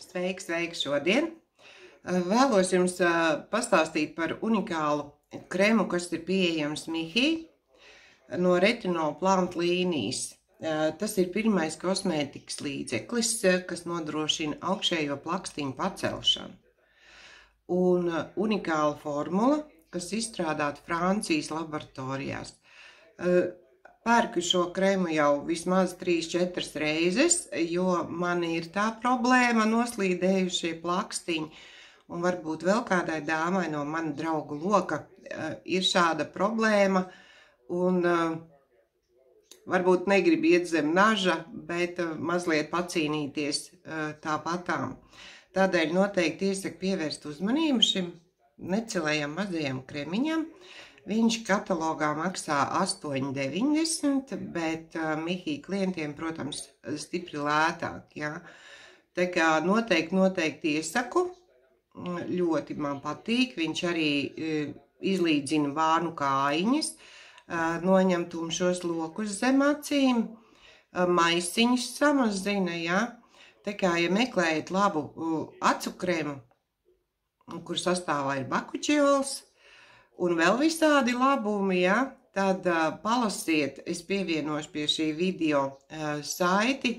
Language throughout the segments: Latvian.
Sveiki šodien! Vēlos jums pastāstīt par unikālu krēmu, kas ir pieejams Mihī no Retinol Plant līnijas. Tas ir pirmais kosmētikas līdzeklis, kas nodrošina augšējo plakstiņu pacelšanu. Un unikāla formula, kas izstrādāta Francijas laboratorijās. Pērku šo krēmu jau vismaz 3-4 reizes, jo man ir tā problēma noslīdējušie plakstiņi. Un varbūt vēl kādai dāmai no mana draugu loka ir šāda problēma. Un varbūt negrib iet zem naža, bet mazliet pacīnīties tāpatām. Tādēļ noteikti iesaku pievērst uzmanību šim necilējam mazajam kremiņam. Viņš katalogā maksā 8,90, bet Mihī klientiem, protams, stipri lētāk. Ja? Tā kā noteikti iesaku, ļoti man patīk. Viņš arī izlīdzina vārnu kājiņas, noņem tumšos lokus zem acīm, maisiņus samazina. Ja? Tā kā, ja meklējat labu acu krēmu, kur sastāvā ir bakučiols, un vēl visādi labumi, ja, tad palasiet, es pievienošu pie šī video saiti,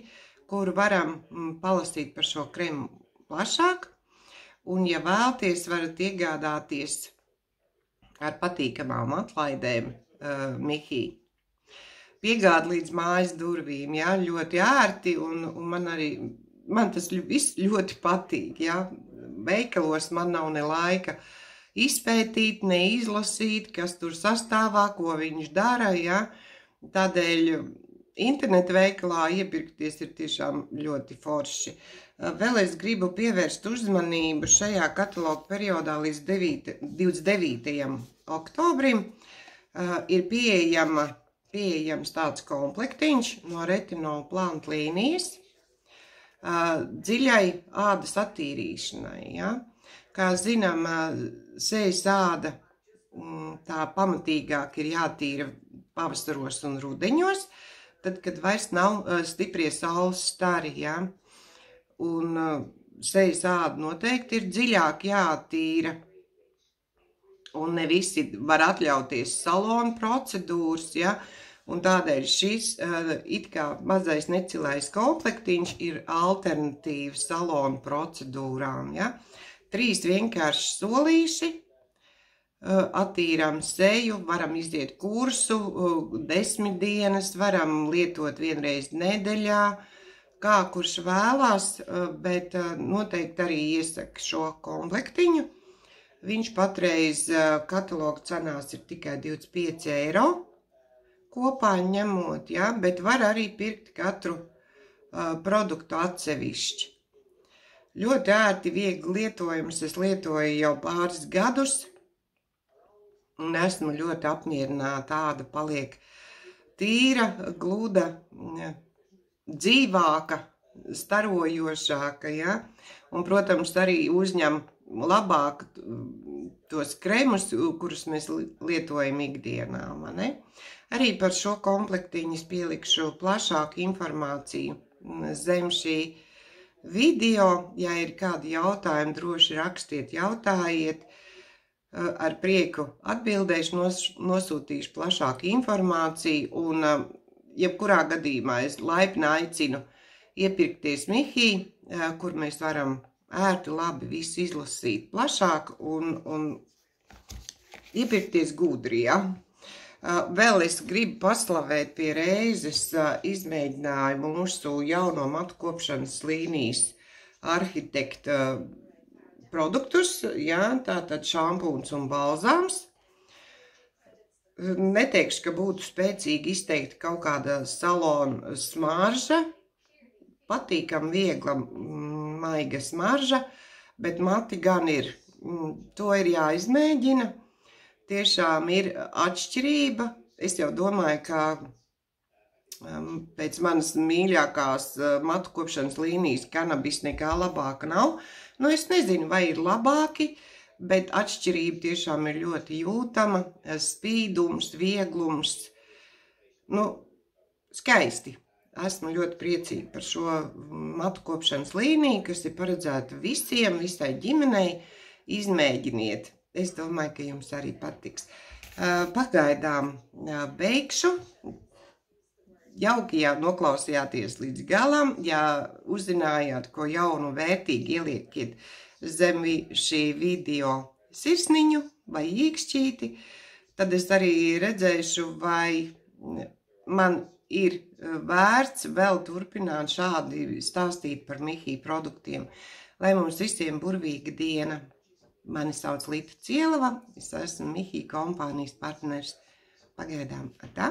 kur varam palasīt par šo kremu plašāk. Un, ja vēlties, varat iegādāties ar patīkamām atlaidēm Mihī. Piegāda līdz mājas durvīm, ja, ļoti ērti, un man tas viss ļoti patīk. Ja. Veikalos man nav ne laika izpētīt, neizlasīt, kas tur sastāvā, ko viņš dara, ja. Tādēļ interneta veikalā iepirkties ir tiešām ļoti forši. Vēl es gribu pievērst uzmanību šajā kataloga periodā līdz 29. oktobrim. Ir pieejams tāds komplektiņš no Retinol Plant līnijas dziļai ādas attīrīšanai, ja. Kā zinām, sejas āda tā pamatīgāk ir jātīra pavasaros un rudeņos, tad, kad vairs nav stiprie saules stari, ja? Un sejas āda noteikti ir dziļāk jātīra, un ne visi var atļauties salona procedūras, ja? Un tādēļ šis it kā mazais necilais komplektiņš ir alternatīva salona procedūrām, ja? 3 vienkārši solīši, attīram seju, varam iziet kursu 10 dienas, varam lietot vienreiz nedēļā, kā kurš vēlās, bet noteikti arī iesaku šo komplektiņu. Viņš patreiz kataloga cenās ir tikai 25 eiro kopā ņemot, ja, bet var arī pirkt katru produktu atsevišķi. Ļoti ērti, viegli lietojums, es lietoju jau pāris gadus, un esmu ļoti apmierināta, āda paliek tīra, gluda, dzīvāka, starojošāka, ja? Un, protams, arī uzņem labāk tos kremus, kurus mēs lietojam ikdienā, ne? Arī par šo komplektiņu es pielikšu plašāku informāciju zem šī video. Ja ir kādi jautājumi, droši rakstiet, jautājiet. Ar prieku atbildēšu, nosūtīšu plašāku informāciju. Un jebkurā gadījumā es laipni aicinu iepirkties Mihī, kur mēs varam ērti labi visu izlasīt plašāk un iepirkties gudri, ja? Vēl es gribu paslavēt pie reizes izmēģinājumu mūsu jauno matu kopšanas līnijas arhitekta produktus, ja, tātad šampūns un balzāms. Neteikšu, ka būtu spēcīgi izteikti kaut kāda salona smarža, patīkam viegla maiga smarža, bet mati gan ir. To ir jāizmēģina. Tiešām ir atšķirība. Es jau domāju, ka pēc manas mīļākās matu kopšanas līnijas kanabis nekā labāka nav. Nu, es nezinu, vai ir labāki, bet atšķirība tiešām ir ļoti jūtama. Spīdums, vieglums, nu, skaisti. esmu ļoti priecīga par šo matu kopšanas līniju, kas ir paredzēta visiem, visai ģimenei. Izmēģiniet. Es domāju, ka jums arī patiks. Pagaidām beigšu. Jauki, ja noklausījāties līdz galam, ja uzzinājāt, ko jaunu vērtīgi, ieliekiet zem šī video sirsniņu vai īkšķīti, tad es arī redzēšu, vai man ir vērts vēl turpināt šādi stāstīt par Mihī produktiem. Lai mums visiem burvīga diena. Mani sauc Lita Cielava, es esmu Mihī kompānijas partners. Pagaidām, tā.